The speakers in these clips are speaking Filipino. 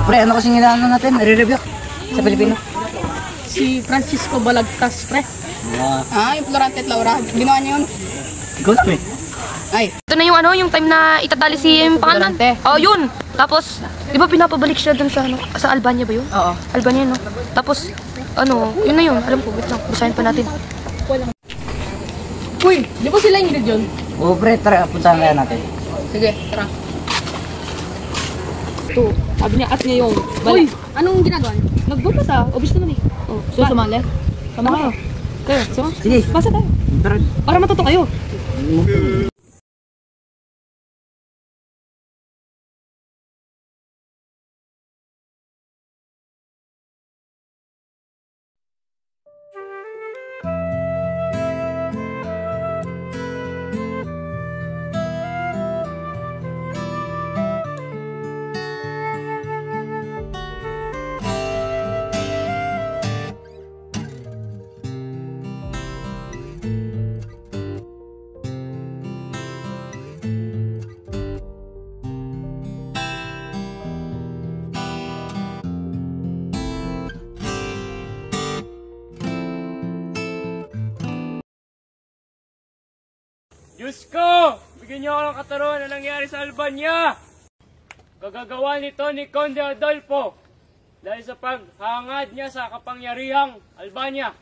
Pre, ano kasing inaano natin? Nare-review sa Pilipino. Si Francisco Balagtas, pre. Yung Florante at Laura. Ginawa niya yun. Ikaw na, pre. Ay. Ito na yung yung time na itadali si pangalan. Oh, yun. Tapos, di ba pinapabalik siya dun sa Albania ba yun? Oo. Albania, no? Tapos, yun na yun. Alam ko, wait lang. Basahin pa natin. Uy, di ba sila Ingrid yun? Oo, pre, tara, puntahan kaya natin. Sige, tara. Ito, sabi niya, at niya yung bala. Uy, anong ginagawa niya? Nagbukas obvious naman eh. Oh, so, sumali? Sama kayo. Kayo, sama? Sige. Basa tayo. Tara. Para matuto kayo. Diyos ko! Bigyan niyo ako ng katarungan na nangyari sa Albania! Gagagawa nito ni Conde Adolfo dahil sa paghangad niya sa kapangyarihang Albania.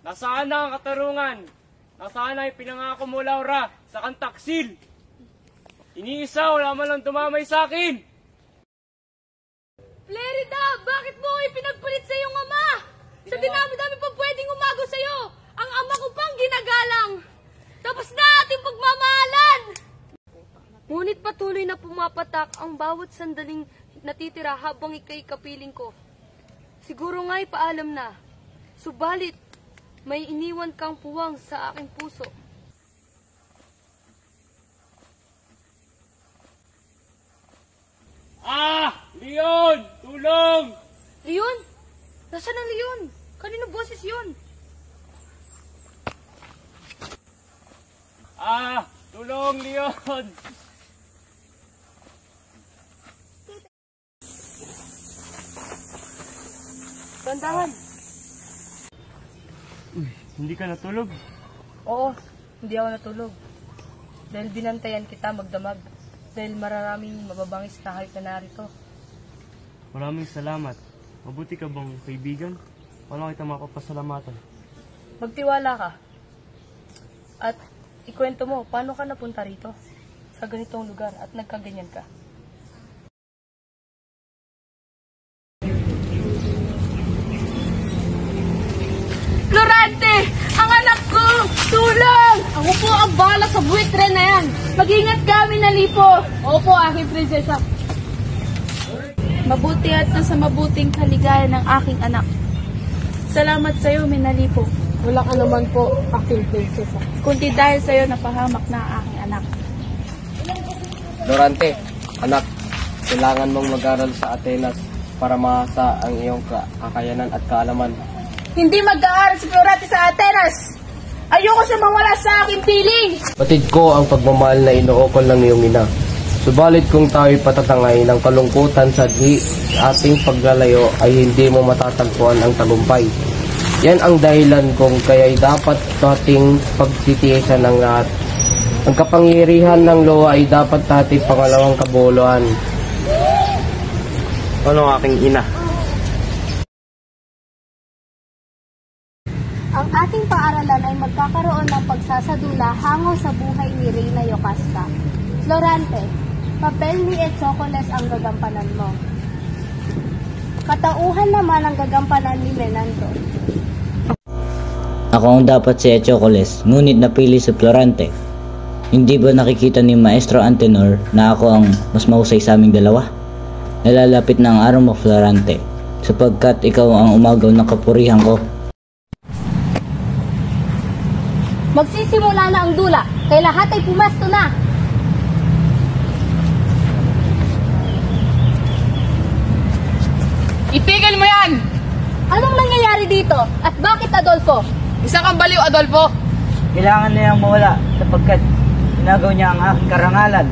Nasaan na ang katarungan? Nasaan na yung pinangako mo, Laura, sa Kantaksil? Iniisa, wala man lang tumamay sa akin! Lerida, bakit mo ipinagpalit sa iyong ama? Sa dinami-dami pa pwedeng umago sa iyo, ang ama ko pang ginagalang. Tapos na ating pagmamahalan! Ngunit patuloy na pumapatak ang bawat sandaling natitira habang ika'y kapiling ko. Siguro nga'y paalam na. Subalit, may iniwan kang puwang sa aking puso. Leon! Tulong! Leon? Nasaan ang Leon? Kanino boses yun? Tulong, Leon! Bandahan. Hindi ka natulog? Oo, hindi ako natulog. Dahil binantayan kita magdamag. Dahil mararaming mababangis na hayop na narito. Maraming salamat. Mabuti ka bang kaibigan? Wala kita mapapasalamatan. Magtiwala ka. At ikwento mo, paano ka napunta rito? Sa ganitong lugar at nagkaganyan ka? Florante! Ang anak ko! Tulong! Ako po ang bala sa buwitre na yan. Mag-ingat kami na lipo. Opo, aking prinsesa. Mabuti at nasa mabuting kaligayan ng aking anak. Salamat sa iyo, Minalipo. Wala ka naman po, aking prinsesa. Kundi dahil sa iyo napahamak na ang aking anak. Florante, anak, kailangan mong mag-aral sa Atenas para mahasa ang iyong kakayanan at kaalaman. Hindi mag-aaral si Florante sa Atenas! Ayoko siya mawala sa aking piling! Batid ko ang pagmamahal na inuukol ng iyong ina. Subalit kung tayo'y patatangay ng kalungkutan sa ating paglalayo ay hindi mo matatagpuan ang tagumpay. Yan ang dahilan kung kaya'y dapat ating pagtitiisan ng lahat. Ang kapangyarihan ng luha ay dapat ating pangalawang kabuluhan. Ano aking ina? Ang ating paaralan ay magkakaroon ng pagsasadula hango sa buhay ni Reyna Yocasta. Florante, papel ni Etsocoles ang gagampanan mo. Katauhan naman ang gagampanan ni Menando. Ako ang dapat si Etsocoles, ngunit napili si Florante. Hindi ba nakikita ni Maestro Antenor na ako ang mas mahusay sa aming dalawa? Nalalapit na ang araw mo, Florante, sapagkat ikaw ang umagaw ng kapurihan ko. Magsisimula na ang dula, kay lahat ay pumesto na. Itigil mo yan! Anong nangyayari dito? At bakit, Adolfo? Isa kang baliw, Adolfo! Kailangan na niyang mawala sapagkat ginagaw niya ang aking karangalan.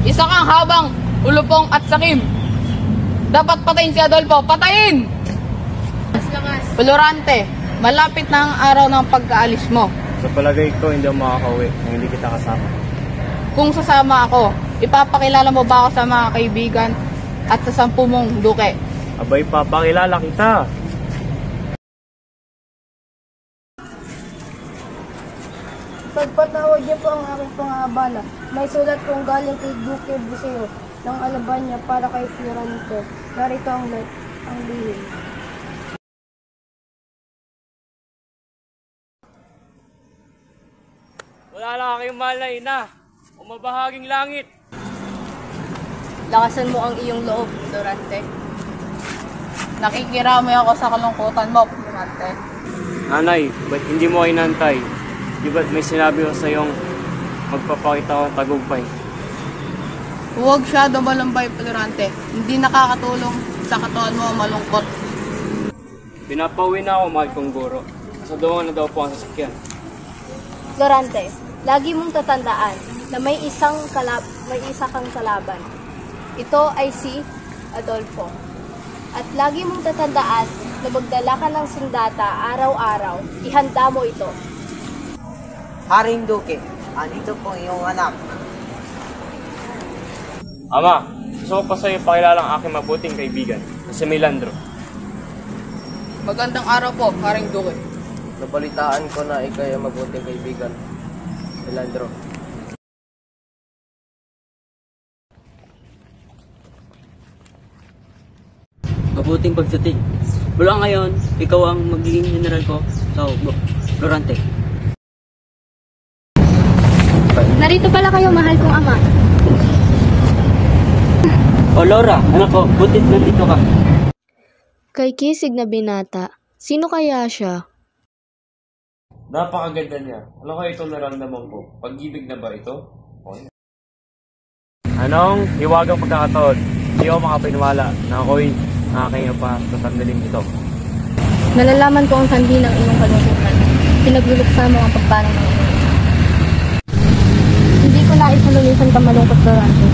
Isa kang habang Ulupong at Sakim. Dapat patayin si Adolfo. Patayin! Florante, malapit na ang araw ng pagkaalis mo. Sa palagay ko, hindi ako makakauwi nang hindi kita kasama. Kung sasama ako, ipapakilala mo ba ako sa mga kaibigan at sa 10 mong duke? Abay, papakilala kita. Pagpatawad niyo po ang aking pangabala. May sulat kong galing kay Duque Buceo ng Albania para kay Florante. Narito ang lihim. Wala lang kayong mahal na ina. Umabahaging langit. Lakasan mo ang iyong loob, Florante. Nakikiramay ako sa kalungkutan mo, Florante. Nanay, ba't hindi mo inantay? Di ba't may sinabi ko sa iyong magpapakita ko ng tagumpay? Huwag masyado malambay, Florante. Hindi nakakatulong sa katawan mo ang malungkot. Pinapauwi na ako, mahal kong guro. Sa doon na daw po ang sasakyan. Florante, lagi mong tatandaan na may isa kang kalaban. Ito ay si Adolfo. At lagi mong tatandaan na magdala ka ng sindata araw-araw. Ihanda mo ito. Haring Duque, andito po iyong anak. Ama, gusto ko pa sa'yo pakilala ang aking mabuting kaibigan, na si Melandro. Magandang araw po, Haring Duque. Nabalitaan ko na ikay ang mabuting kaibigan, Melandro. Mabuting pagsating. Mula ngayon, ikaw ang magiging general ko sa Florante. Narito pala kayo, mahal kong ama. O Laura, anak ko, butit nandito ka. Kay kisig na binata, sino kaya siya? Napakaganda niya. Ano kaya ito naramdaman ko? Pag-ibig na ba ito? Anong hiwagang pagkakataon? Hindi ako makapaniwala na ako'y nakakaya pa sa sandaling ito. Nalalaman ko ang sanhi ng iyong kalungkutan. Pinagluluksa mo ang pagpanaw ng iyong ina. Hindi ko nais na lumisan ka malungkot, Florante.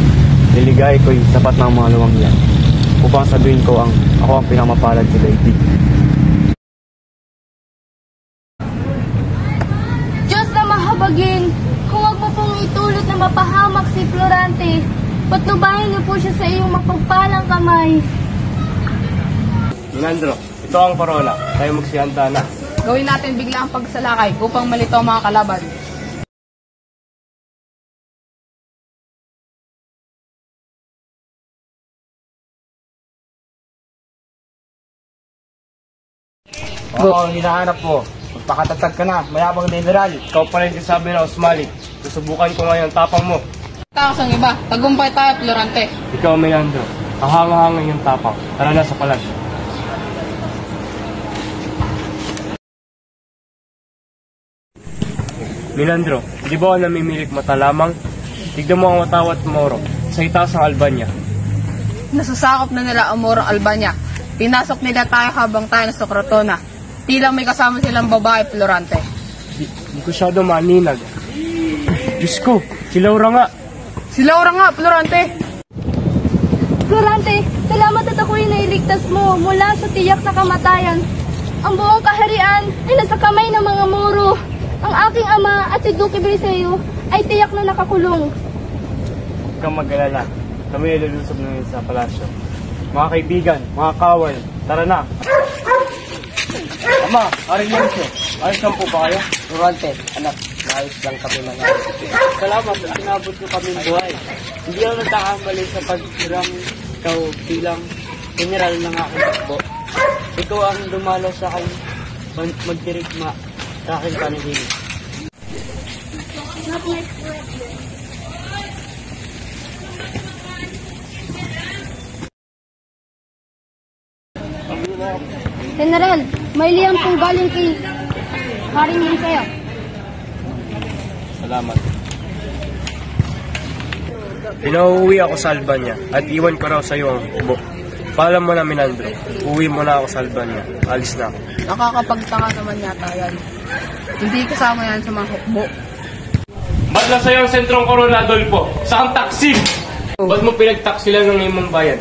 Niligay ko'y sapat ng mga luwang yan upang sabihin ko ako ang pinamapalad sa daigdig. Diyos na mahabagin, kung wag mo pong itulot na mapahamak si Florante, patnubayan niyo po siya sa iyong mapagpalang kamay. Melandro, ito ang parola. Tayo magsihanda na. Gawin natin bigla ang pagsalakay upang malito ang mga kalaban. Oo, ang hinahanap mo. Magpakatatag ka na, mayabang general. Ikaw pa rin sabi na Osmalik. Susubukan ko ngayon ang tapang mo. Taos ang iba, tagumpay tayo, Florante. Ikaw, Melandro. Kahanga-hanga yung tapang. Tara na sa palag. Melandro, di ba ako namimilik mata lamang? Tignan mo ang Watawat Moro sa itaas ng Albania. Nasasakop na nila ang Morong Albania. Pinasok nila tayo habang tayo nasa Crotona. Tila may kasama silang babae, Florante. Di ko masyado maninag. Diyos ko, si Laura nga. Si Laura nga, Florante! Florante, salamat at ako'y nailigtas mo mula sa tiyak na kamatayan. Ang buong kaharian ay nasa kamay ng mga Moro. Ang aking ama at si Duque Buceo ay tiyak na nakakulong. Huwag kang mag-alala. Kami ay lulusob na ngayon sa palasyo. Mga kaibigan, mga kawal, tara na. Ama, Haring Lencio, ayos lang po ba kayo? Florante, anak, maayos lang kami mga. Salamat at sinabot ko kami buhay. Hindi ako nagkakamali sa pagkirang ikaw bilang general ng aking takbo. Ikaw ang dumalo sa akin magdirigma sa aking panaginip. General, may liyam pong galing kay Haring Lencio. Salamat. Pinauwi ako sa Albania at iwan ko raw sa iyo ang hukbo. Paalam mo na, Melandro. Uwi mo na ako sa Albania. Alis na ako. Nakakapagtanga naman yata yan. Hindi kasama yan sa mga hukbo. Ba't na sa'yo ang sentrong Corona, Adolfo? Saan taksim? Ba't mo pinagtaksilan ng imong bayan?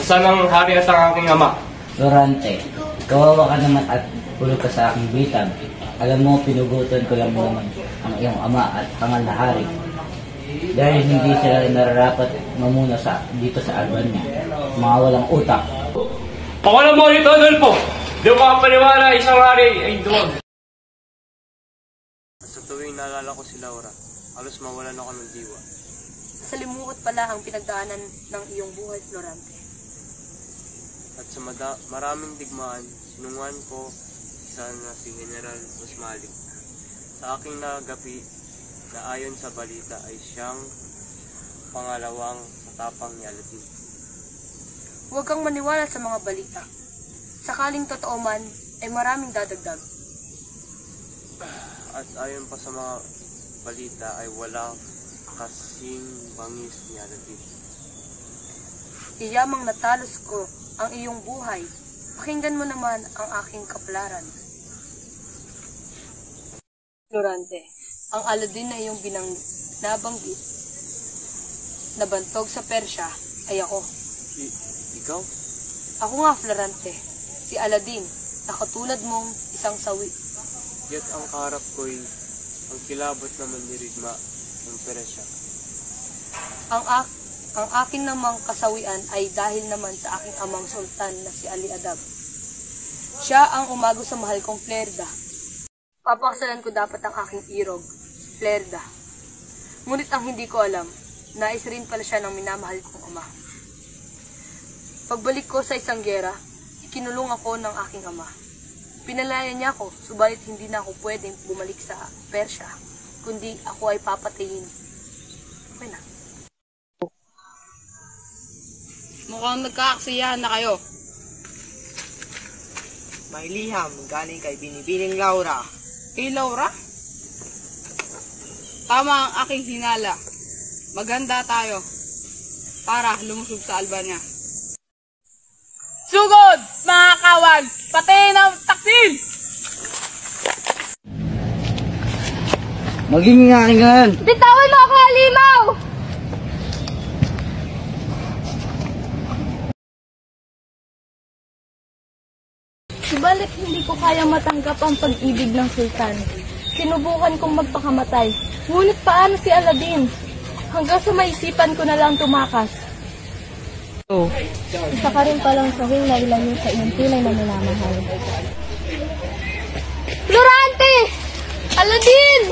Asan ang hari at ang aking ama? Florante, kawawa ka naman at hulog ka sa aking bitag. Alam mo, pinugutan ko lang naman ang iyong ama at pangal na hari. Dahil hindi sila nararapat mamuna dito sa Albania. Mga walang utak. Pakalam mo nito, Adolfo! Di mo makapaniwala isang hari ay duwag. Sa tuwing naalala ko si Laura, halos mawalan ako ng diwa. Salimuot pala ang pinagdaanan ng iyong buhay, Florante. At sa maraming digmaan, sinunguan ko na si General Usmalik. Sa aking nagapi, na ayon sa balita ay siyang pangalawang sa tapang ni Aladin. Huwag kang maniwala sa mga balita. Sakaling totoo man, ay maraming dadagdag. At ayon pa sa mga balita ay wala kasing bangis ni Aladin. Iyamang natalos ko ang iyong buhay. Pakinggan mo naman ang aking kaplaran. Florante, ang Aladin na iyong nabanggit, nabantog sa Persya, ay ako. Ikaw? Ako nga, Florante, si Aladin, na katulad mong isang sawi. Yet ang kaharap ko'y ang kilabot naman ni Rigma ng Persya. Ang akin namang kasawian ay dahil naman sa aking amang sultan na si Ali Adab. Siya ang umago sa mahal kong Flerda. Papakasalan ko dapat ang aking irog, Flerda. Ngunit ang hindi ko alam, nais rin pala siya ng minamahal kong ama. Pagbalik ko sa isang gera, ikinulong ako ng aking ama. Pinalaya niya ako, subalit hindi na ako pwedeng bumalik sa Persya, kundi ako ay papatayin. Okay na. Mukhang nagkakaksiyahan na kayo. May liham galing kay Binibining Laura. Kay Laura? Tama ang aking hinala. Maganda tayo para lumusog sa Albania. Sugod, mga kawag! Patayin ang taksil! Maging nga aking ganun. Bitawan mo ako, Halimaw! Subalit hindi ko kayang matanggap ang pag-ibig ng sultan. Sinubukan kong magpakamatay. Ngunit paano si Aladin? Hanggang sa maisipan ko na lang tumakas. Isa ka rin palang sahing na ilan yun sa iyong tunay na minamahal. Florante! Aladin!